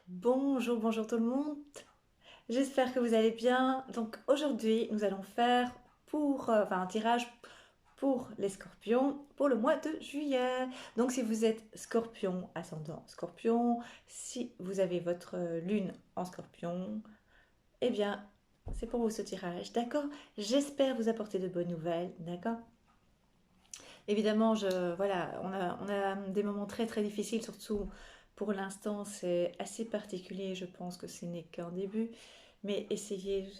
Bonjour, bonjour tout le monde. J'espère que vous allez bien. Donc aujourd'hui, nous allons faire un tirage pour les scorpions pour le mois de juillet. Donc si vous êtes scorpion, ascendant scorpion, si vous avez votre lune en scorpion, eh bien c'est pour vous ce tirage, d'accord? J'espère vous apporter de bonnes nouvelles, d'accord? Évidemment, on a des moments très très difficiles, surtout pour l'instant, c'est assez particulier. Je pense que ce n'est qu'un début, mais essayez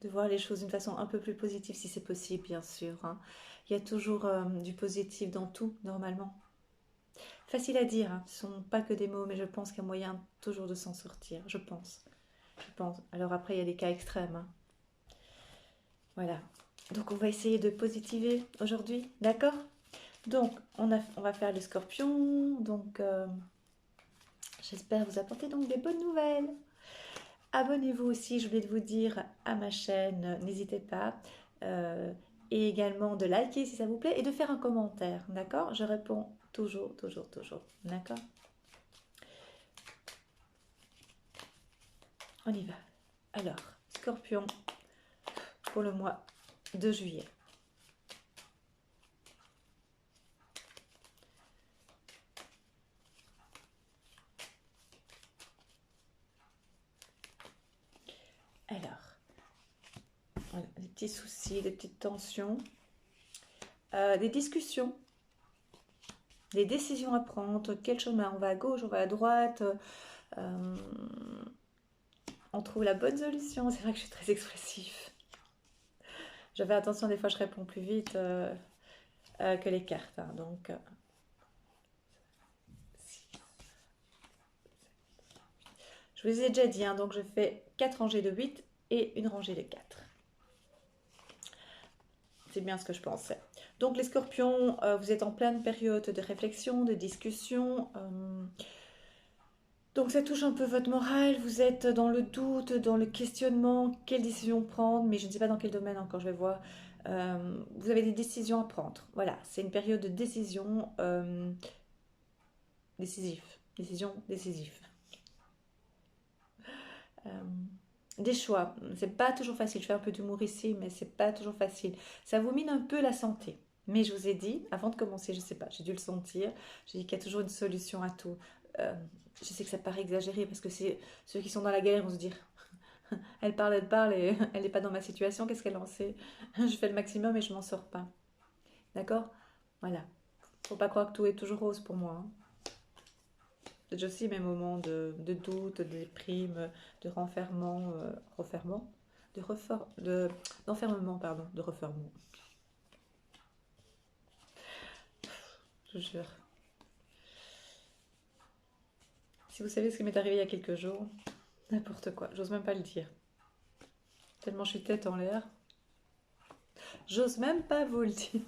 de voir les choses d'une façon un peu plus positive si c'est possible, bien sûr, hein. Il y a toujours du positif dans tout, normalement. Facile à dire, hein. Ce ne sont pas que des mots, mais je pense qu'il y a moyen toujours de s'en sortir. Je pense. Je pense. Alors après, il y a des cas extrêmes, hein. Voilà. Donc on va essayer de positiver aujourd'hui, d'accord? Donc, on va faire les scorpions. Donc, j'espère vous apporter donc des bonnes nouvelles. Abonnez-vous aussi, je voulais vous dire, à ma chaîne, n'hésitez pas. Euh, et également de liker si ça vous plaît et de faire un commentaire, d'accord? Je réponds toujours, toujours, toujours, d'accord? On y va. Alors, scorpion pour le mois de juillet. Alors, voilà, des petits soucis, des petites tensions, des discussions, des décisions à prendre, quel chemin on va à gauche, on va à droite, euh, on trouve la bonne solution. C'est vrai que je suis très expressif. Je fais attention, des fois je réponds plus vite que les cartes, hein. Donc, je vous ai déjà dit, hein, donc je fais 4 rangées de 8 et une rangée de 4. C'est bien ce que je pensais. Donc les scorpions, vous êtes en pleine période de réflexion, de discussion. Donc ça touche un peu votre morale, vous êtes dans le doute, dans le questionnement, quelle décision prendre, mais je ne sais pas dans quel domaine encore, je vais voir. Vous avez des décisions à prendre. Voilà, c'est une période de décision décisive. Décision décisive. Euh, des choix. C'est pas toujours facile. Je fais un peu d'humour ici, mais c'est pas toujours facile. Ça vous mine un peu la santé. Mais je vous ai dit, avant de commencer, je sais pas, j'ai dû le sentir. J'ai dit qu'il y a toujours une solution à tout. Euh, je sais que ça paraît exagéré parce que c'est ceux qui sont dans la galère vont se dire, elle parle et elle n'est pas dans ma situation. Qu'est-ce qu'elle en sait? Je fais le maximum et je m'en sors pas. D'accord? Voilà. Faut pas croire que tout est toujours rose pour moi, hein. J'ai aussi mes moments de doute, de déprime, de renfermement, renfermement, d'enfermement, pardon, de refermement, je jure. Si vous savez ce qui m'est arrivé il y a quelques jours, n'importe quoi, j'ose même pas le dire. Tellement je suis tête en l'air, j'ose même pas vous le dire.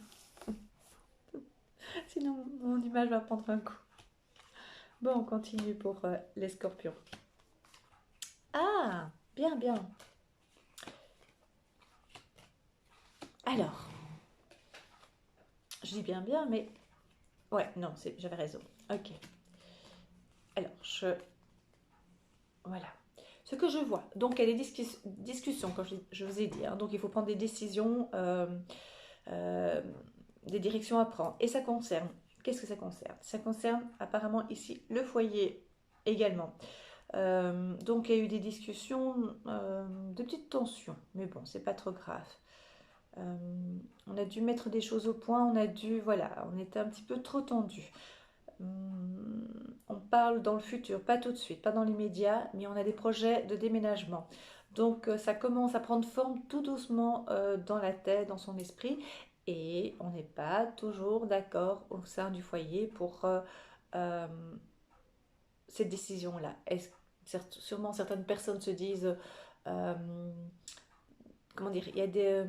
Sinon mon image va prendre un coup. Bon, on continue pour les scorpions. Ah, bien, bien. Alors, je dis bien, bien, mais ouais, non, j'avais raison. Ok. Alors, voilà. Ce que je vois, donc il y a des discussions, comme je vous ai dit, hein. Donc il faut prendre des décisions, euh, des directions à prendre. Et ça concerne, qu'est-ce que ça concerne? Ça concerne apparemment ici le foyer également. Donc il y a eu des discussions, de petites tensions, mais bon, c'est pas trop grave. Euh, on a dû mettre des choses au point, voilà, on était un petit peu trop tendu. On parle dans le futur, pas tout de suite, pas dans l'immédiat, mais on a des projets de déménagement. Donc ça commence à prendre forme tout doucement dans la tête, dans son esprit, et on n'est pas toujours d'accord au sein du foyer pour euh, cette décision-là. Sûrement certaines personnes se disent, euh, comment dire, il y a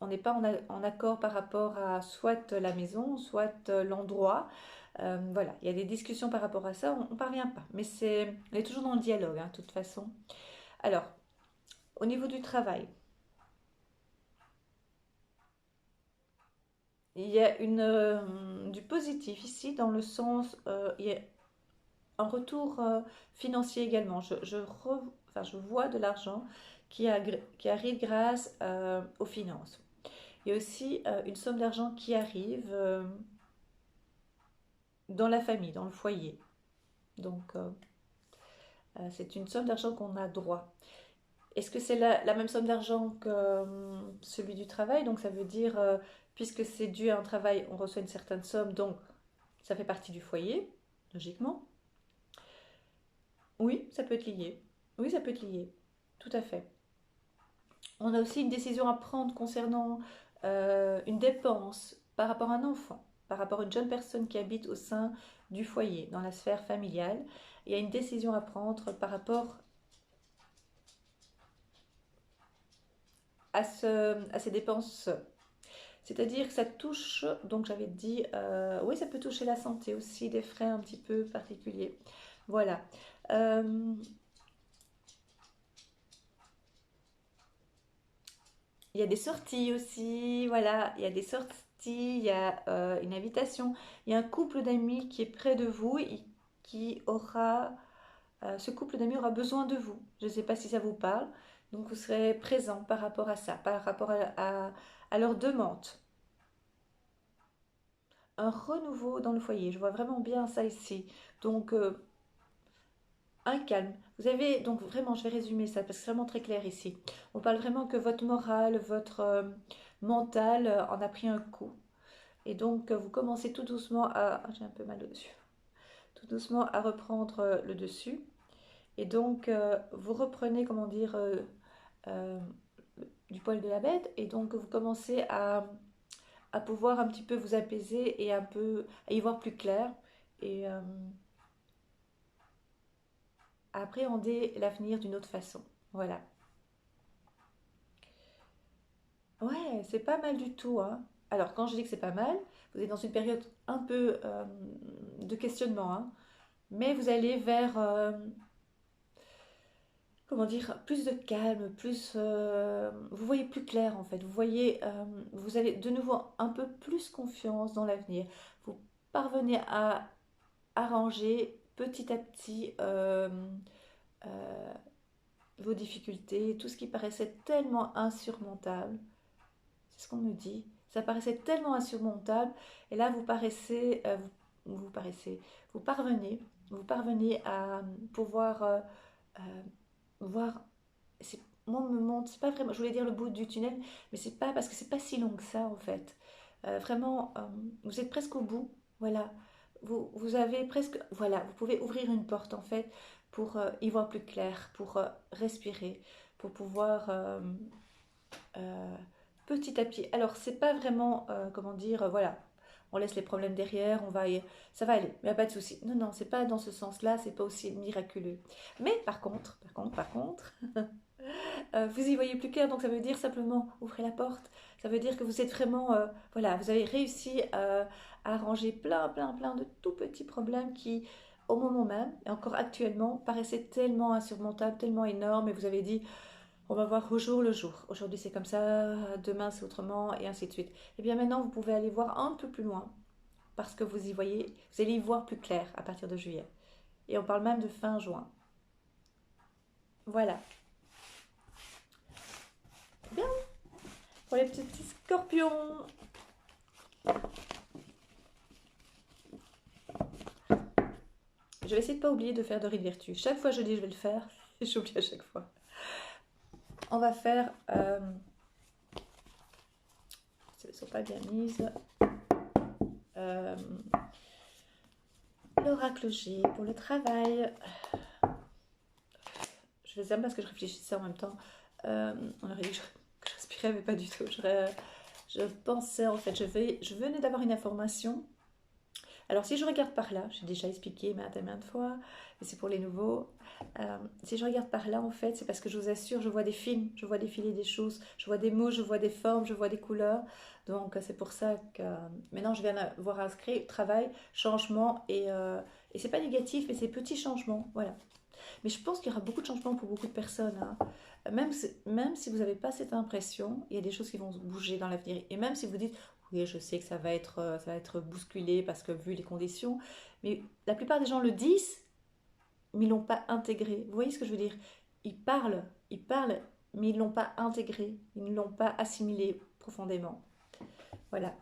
on n'est pas en accord par rapport à soit la maison, soit l'endroit. Voilà, il y a des discussions par rapport à ça, on ne parvient pas. Mais on est toujours dans le dialogue, hein, de toute façon. Alors, au niveau du travail, il y a du positif ici, dans le sens, il y a un retour financier également. Enfin, je vois de l'argent qui arrive grâce aux finances. Il y a aussi une somme d'argent qui arrive dans la famille, dans le foyer. Donc, c'est une somme d'argent qu'on a droit. Est-ce que c'est la même somme d'argent que celui du travail? Donc, ça veut dire, puisque c'est dû à un travail, on reçoit une certaine somme, donc ça fait partie du foyer, logiquement. Oui, ça peut être lié. Oui, ça peut être lié. Tout à fait. On a aussi une décision à prendre concernant une dépense par rapport à un enfant, par rapport à une jeune personne qui habite au sein du foyer, dans la sphère familiale. Il y a une décision à prendre par rapport à ces dépenses. C'est-à-dire que ça touche, donc j'avais dit, oui, ça peut toucher la santé aussi, des frais un petit peu particuliers. Voilà. Euh, il y a des sorties aussi, voilà, il y a des sorties, il y a une invitation, il y a un couple d'amis qui est près de vous et qui aura, ce couple d'amis aura besoin de vous. Je ne sais pas si ça vous parle, donc vous serez présent par rapport à ça, par rapport à leur demande. Un renouveau dans le foyer, je vois vraiment bien ça ici. Donc, un calme. Vous avez, donc vraiment, je vais résumer ça parce que c'est vraiment très clair ici. On parle vraiment que votre morale, votre mental en a pris un coup. Et donc, vous commencez tout doucement à... J'ai un peu mal au-dessus. Tout doucement à reprendre le dessus. Et donc, vous reprenez, comment dire, euh, du poil de la bête. Et donc, vous commencez à pouvoir un petit peu vous apaiser et un peu à y voir plus clair. Et à appréhender l'avenir d'une autre façon. Voilà. Ouais, c'est pas mal du tout, hein. Alors, quand je dis que c'est pas mal, vous êtes dans une période un peu de questionnement, hein. Mais vous allez vers, comment dire, plus de calme, plus, vous voyez plus clair en fait. Vous voyez, vous avez de nouveau un peu plus confiance dans l'avenir. Vous parvenez à arranger petit à petit euh, vos difficultés, tout ce qui paraissait tellement insurmontable. C'est ce qu'on me dit. Ça paraissait tellement insurmontable. Et là, vous paraissez, vous parvenez à pouvoir euh, voir. Moi, on me montre, c'est pas vraiment, je voulais dire le bout du tunnel, mais c'est pas parce que c'est pas si long que ça en fait. Vraiment, vous êtes presque au bout. Voilà. Vous avez presque, voilà, vous pouvez ouvrir une porte en fait pour y voir plus clair, pour respirer, pour pouvoir euh, petit à petit. Alors, c'est pas vraiment, comment dire, voilà, on laisse les problèmes derrière, ça va aller, il n'y a pas de souci. Non, non, c'est pas dans ce sens-là, c'est pas aussi miraculeux. Mais par contre, vous y voyez plus clair, donc ça veut dire simplement ouvrez la porte. Ça veut dire que vous êtes vraiment, voilà, vous avez réussi à arranger plein de tout petits problèmes qui, au moment même, et encore actuellement, paraissaient tellement insurmontables, tellement énormes, et vous avez dit, on va voir au jour le jour. Aujourd'hui c'est comme ça, demain c'est autrement, et ainsi de suite. Et bien maintenant, vous pouvez aller voir un peu plus loin, parce que vous y voyez, vous allez y voir plus clair à partir de juillet. Et on parle même de fin juin. Voilà. Bien, pour les petits scorpions. Je vais essayer de ne pas oublier de faire de riz de vertu. Chaque fois je dis je vais le faire, et j'oublie à chaque fois. On va faire... elles ne sont pas bien mises. Euh, L'oracle G pour le travail. Je faisais ça parce que je réfléchissais en même temps. On aurait dit que je respirais, mais pas du tout. Je pensais, en fait, je venais d'avoir une information. Alors, si je regarde par là, j'ai déjà expliqué maintes et maintes fois, mais c'est pour les nouveaux. Si je regarde par là, en fait, c'est parce que je vous assure, je vois des films, je vois défiler des choses, je vois des mots, je vois des formes, je vois des couleurs. Donc, c'est pour ça que maintenant, je viens d'avoir inscrit travail, changement, et c'est pas négatif, mais c'est petits changements. Voilà. Mais je pense qu'il y aura beaucoup de changements pour beaucoup de personnes, hein. Même si vous n'avez pas cette impression, il y a des choses qui vont bouger dans l'avenir. Et même si vous dites, oui, je sais que ça va être bousculé parce que vu les conditions, mais la plupart des gens le disent, mais ils l'ont pas intégré. Vous voyez ce que je veux dire? Ils parlent, mais ils l'ont pas intégré, ils ne l'ont pas assimilé profondément. Voilà.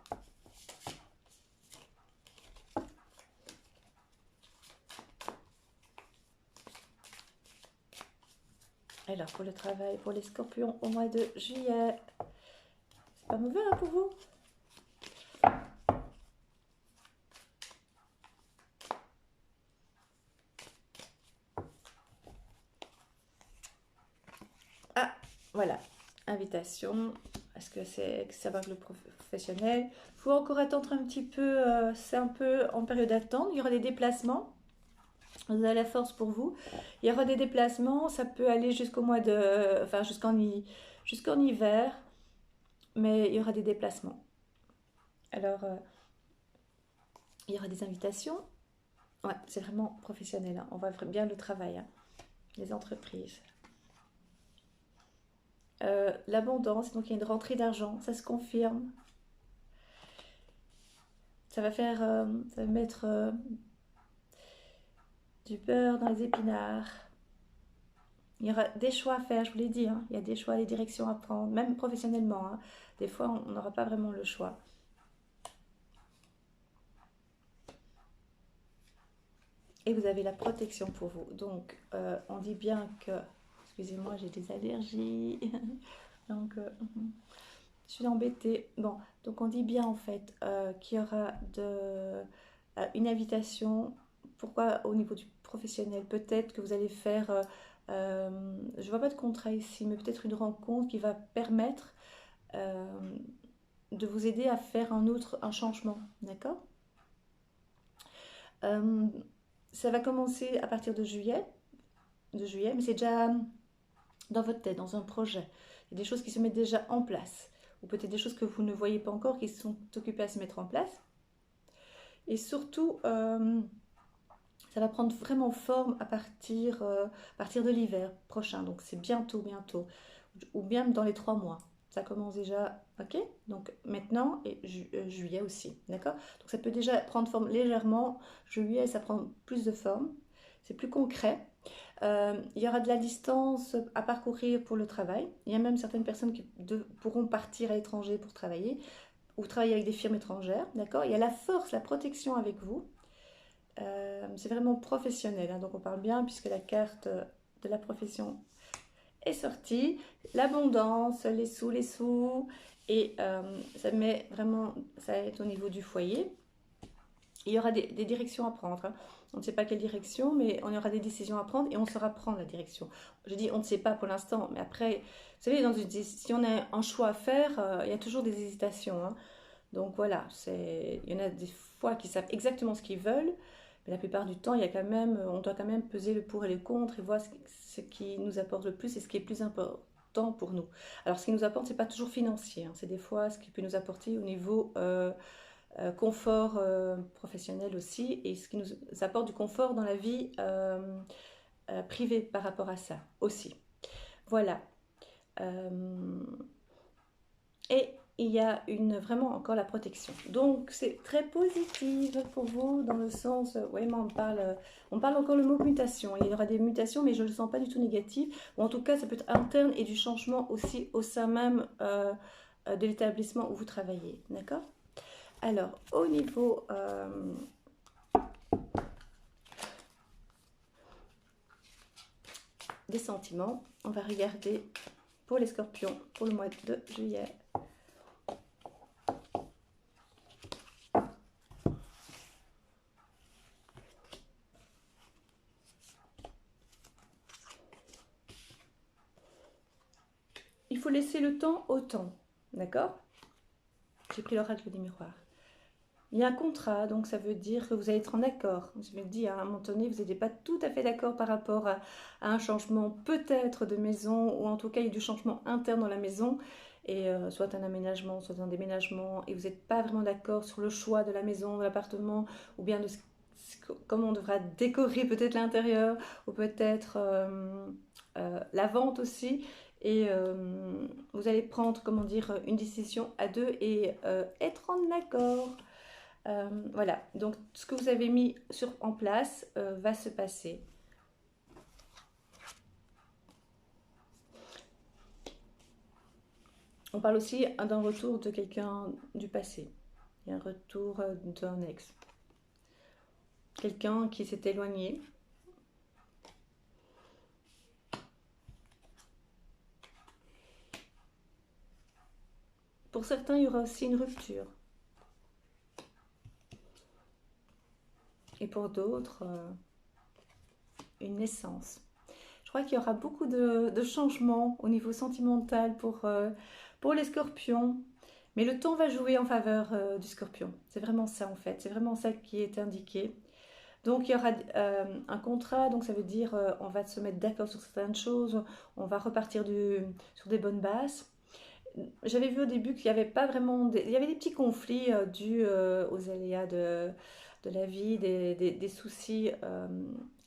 Alors, pour le travail, pour les scorpions au mois de juillet, c'est pas mauvais hein, pour vous? Ah, voilà, invitation. Est-ce que ça va avec le professionnel? Il faut encore attendre un petit peu, c'est un peu en période d'attente. Il y aura des déplacements. Vous avez la force pour vous. Il y aura des déplacements, ça peut aller jusqu'au mois de, enfin jusqu'en hiver, mais il y aura des déplacements. Alors, il y aura des invitations. Ouais, c'est vraiment professionnel, hein. On voit bien le travail, hein. Les entreprises. L'abondance, donc il y a une rentrée d'argent, ça se confirme. Ça va faire, ça va mettre du beurre dans les épinards. Il y aura des choix à faire, je vous l'ai dit, hein. Il y a des choix, des directions à prendre, même professionnellement, hein. Des fois, on n'aura pas vraiment le choix. Et vous avez la protection pour vous. Donc, on dit bien que... Excusez-moi, j'ai des allergies. Donc, je suis embêtée. Bon, donc on dit bien en fait qu'il y aura une invitation. Pourquoi au niveau du professionnel? Peut-être que vous allez faire... je ne vois pas de contrat ici, mais peut-être une rencontre qui va permettre de vous aider à faire un changement. D'accord? Ça va commencer à partir de juillet, mais c'est déjà dans votre tête, dans un projet. Il y a des choses qui se mettent déjà en place, ou peut-être des choses que vous ne voyez pas encore, qui sont occupées à se mettre en place. Et surtout, ça va prendre vraiment forme à partir de l'hiver prochain, donc c'est bientôt, ou bien dans les 3 mois. Ça commence déjà, ok? Donc maintenant, et juillet aussi, d'accord? Donc ça peut déjà prendre forme légèrement. Juillet, ça prend plus de forme. C'est plus concret. Il y aura de la distance à parcourir pour le travail. Il y a même certaines personnes qui pourront partir à l'étranger pour travailler ou travailler avec des firmes étrangères, d'accord? Il y a la force, la protection avec vous. C'est vraiment professionnel, hein, donc on parle bien puisque la carte de la profession est sortie. L'abondance, les sous, et ça met vraiment, ça est au niveau du foyer. Il y aura des directions à prendre, hein. On ne sait pas quelle direction, mais on aura des décisions à prendre et on saura prendre la direction. Je dis on ne sait pas pour l'instant, mais après, vous savez, si on a un choix à faire, il y a toujours des hésitations, hein. Donc voilà, il y en a des fois qui savent exactement ce qu'ils veulent, mais la plupart du temps, on doit quand même peser le pour et le contre et voir ce qui nous apporte le plus et ce qui est plus important pour nous. Alors ce qui nous apporte, c'est pas toujours financier, hein. C'est des fois ce qui peut nous apporter au niveau confort professionnel aussi, et ce qui nous apporte du confort dans la vie privée par rapport à ça aussi. Voilà. Et il y a vraiment encore la protection. Donc c'est très positif pour vous dans le sens, oui, mais on parle encore le mot mutation. Il y aura des mutations, mais je ne le sens pas du tout négatif. Ou en tout cas, ça peut être interne et du changement aussi au sein même de l'établissement où vous travaillez. D'accord? Alors, au niveau des sentiments, on va regarder pour les scorpions pour le mois de juillet. Il faut laisser le temps au temps, d'accord? J'ai pris l'oracle des miroirs. Il y a un contrat, donc ça veut dire que vous allez être en accord. Je me dis, à un moment donné, vous n'êtes pas tout à fait d'accord par rapport à un changement peut-être de maison, ou en tout cas, il y a du changement interne dans la maison, et soit un aménagement, soit un déménagement, et vous n'êtes pas vraiment d'accord sur le choix de la maison, de l'appartement, ou bien de comment on devra décorer peut-être l'intérieur, ou peut-être la vente aussi. Et vous allez prendre, comment dire, une décision à deux et être en accord. Voilà, donc ce que vous avez mis en place va se passer. On parle aussi d'un retour de quelqu'un du passé. Il y a un retour d'un ex. Quelqu'un qui s'est éloigné. Pour certains, il y aura aussi une rupture. Et pour d'autres, une naissance. Je crois qu'il y aura beaucoup de changements au niveau sentimental pour les scorpions. Mais le temps va jouer en faveur du scorpion. C'est vraiment ça en fait. C'est vraiment ça qui est indiqué. Donc il y aura un contrat, donc ça veut dire on va se mettre d'accord sur certaines choses, on va repartir sur des bonnes bases. J'avais vu au début qu'il n'y avait pas vraiment... Il y avait des petits conflits dus aux aléas de la vie, des soucis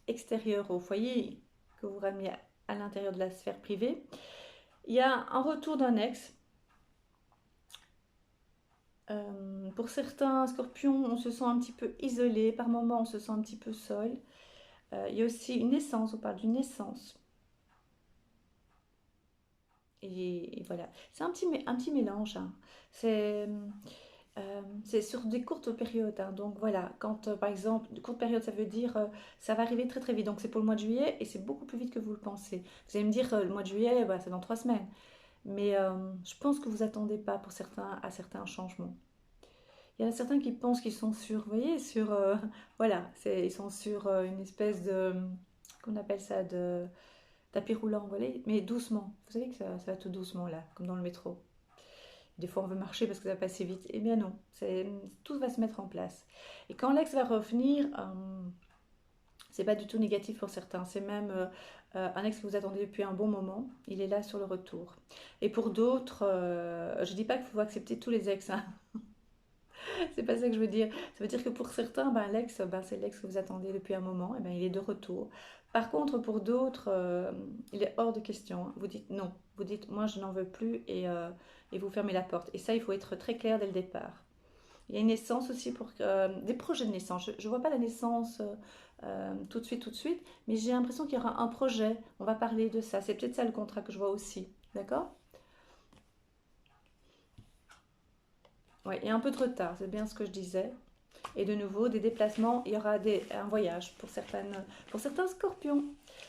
extérieurs au foyer que vous ramenez à l'intérieur de la sphère privée. Il y a un retour d'un ex. Pour certains scorpions, on se sent un petit peu isolé, par moments on se sent un petit peu seul. Il y a aussi une naissance, on parle d'une naissance. Et voilà, c'est un petit mélange. Hein. C'est sur des courtes périodes. Hein. Donc voilà, quand par exemple, de courte période, ça veut dire ça va arriver très très vite. Donc c'est pour le mois de juillet et c'est beaucoup plus vite que vous le pensez. Vous allez me dire le mois de juillet, bah, c'est dans 3 semaines. Mais je pense que vous attendez pas pour certains à certains changements. Il y en a certains qui pensent qu'ils sont sur, vous voyez, sur, voilà, ils sont sur une espèce de, qu'on appelle ça, de tapis roulant, vous voyez, mais doucement. Vous savez que ça va tout doucement là, comme dans le métro. Des fois, on veut marcher parce que ça passe si vite. Eh bien non, tout va se mettre en place. Et quand l'ex va revenir, c'est pas du tout négatif pour certains. C'est même un ex que vous attendez depuis un bon moment. Il est là sur le retour. Et pour d'autres, je dis pas qu'il faut accepter tous les ex. Hein. C'est pas ça que je veux dire. Ça veut dire que pour certains, ben, l'ex, ben, c'est l'ex que vous attendez depuis un moment, et ben, il est de retour. Par contre, pour d'autres, il est hors de question. Hein. Vous dites non. Vous dites, moi, je n'en veux plus et vous fermez la porte. Et ça, il faut être très clair dès le départ. Il y a une naissance aussi pour des projets de naissance. Je ne vois pas la naissance tout de suite, mais j'ai l'impression qu'il y aura un projet. On va parler de ça. C'est peut-être ça le contrat que je vois aussi. D'accord? Oui, il y a un peu de retard, c'est bien ce que je disais. Et de nouveau, des déplacements, il y aura un voyage pour certains scorpions.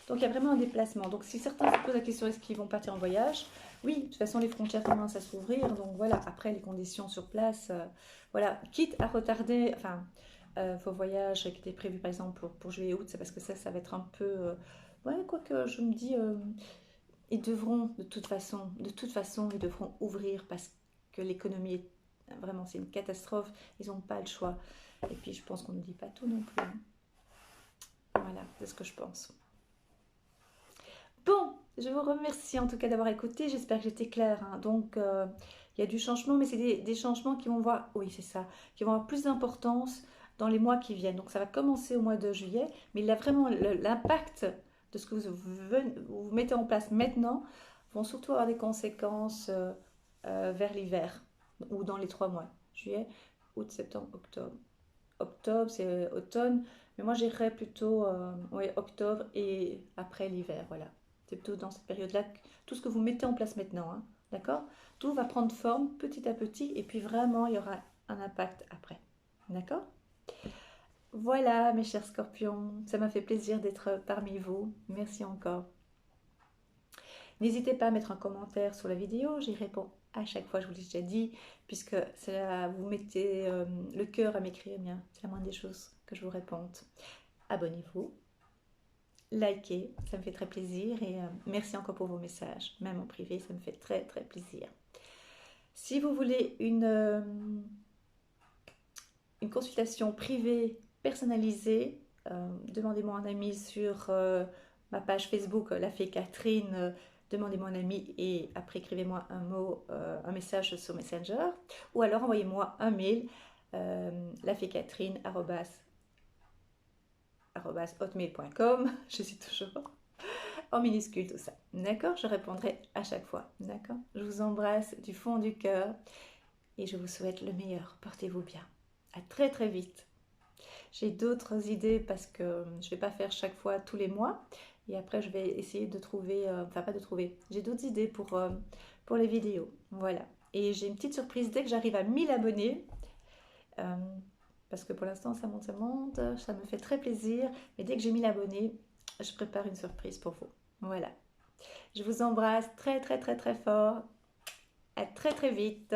Donc il y a vraiment un déplacement. Donc si certains se posent la question est-ce qu'ils vont partir en voyage, oui, de toute façon les frontières commencent à s'ouvrir. Donc voilà, après les conditions sur place, voilà, quitte à retarder, enfin, vos voyages qui étaient prévus par exemple pour juillet-août, c'est parce que ça va être un peu... ouais, quoique je me dis, ils devront de toute façon, ils devront ouvrir parce que l'économie est vraiment, c'est une catastrophe. Ils n'ont pas le choix. Et puis, je pense qu'on ne dit pas tout non plus. Hein. Voilà, c'est ce que je pense. Bon, je vous remercie en tout cas d'avoir écouté. J'espère que j'étais claire. Hein. Donc, il y a du changement, mais c'est des changements qui vont voir, oui, c'est ça, qui vont avoir plus d'importance dans les mois qui viennent. Donc, ça va commencer au mois de juillet, mais il a vraiment l'impact de ce que vous mettez en place maintenant vont surtout avoir des conséquences vers l'hiver ou dans les 3 mois. Juillet, août, septembre, octobre. Octobre, c'est automne, mais moi j'irais plutôt ouais, octobre et après l'hiver, voilà. C'est plutôt dans cette période-là, tout ce que vous mettez en place maintenant, hein, d'accord? Tout va prendre forme petit à petit et puis vraiment il y aura un impact après, d'accord? Voilà mes chers scorpions, ça m'a fait plaisir d'être parmi vous, merci encore. N'hésitez pas à mettre un commentaire sur la vidéo, j'y réponds à chaque fois, je vous l'ai déjà dit, puisque vous mettez le cœur à m'écrire, bien, c'est la moindre des choses que je vous réponde. Abonnez-vous, likez, ça me fait très plaisir et merci encore pour vos messages, même en privé, ça me fait très très plaisir. Si vous voulez une consultation privée personnalisée, demandez-moi un ami sur ma page Facebook, La Fée Catherine. Demandez-moi un ami et après écrivez-moi un message sur Messenger ou alors envoyez-moi un mail lafecatherine@hotmail.com. Je suis toujours en minuscule tout ça. D'accord? Je répondrai à chaque fois. D'accord? Je vous embrasse du fond du cœur et je vous souhaite le meilleur. Portez-vous bien. À très très vite. J'ai d'autres idées parce que je ne vais pas faire chaque fois tous les mois, Et après, je vais essayer de trouver, enfin pas de trouver, j'ai d'autres idées pour les vidéos. Voilà. Et j'ai une petite surprise dès que j'arrive à 1000 abonnés. euh, Parce que pour l'instant, ça monte, ça me fait très plaisir. Mais dès que j'ai 1000 abonnés, je prépare une surprise pour vous. Voilà. Je vous embrasse très très très très fort. À très très vite.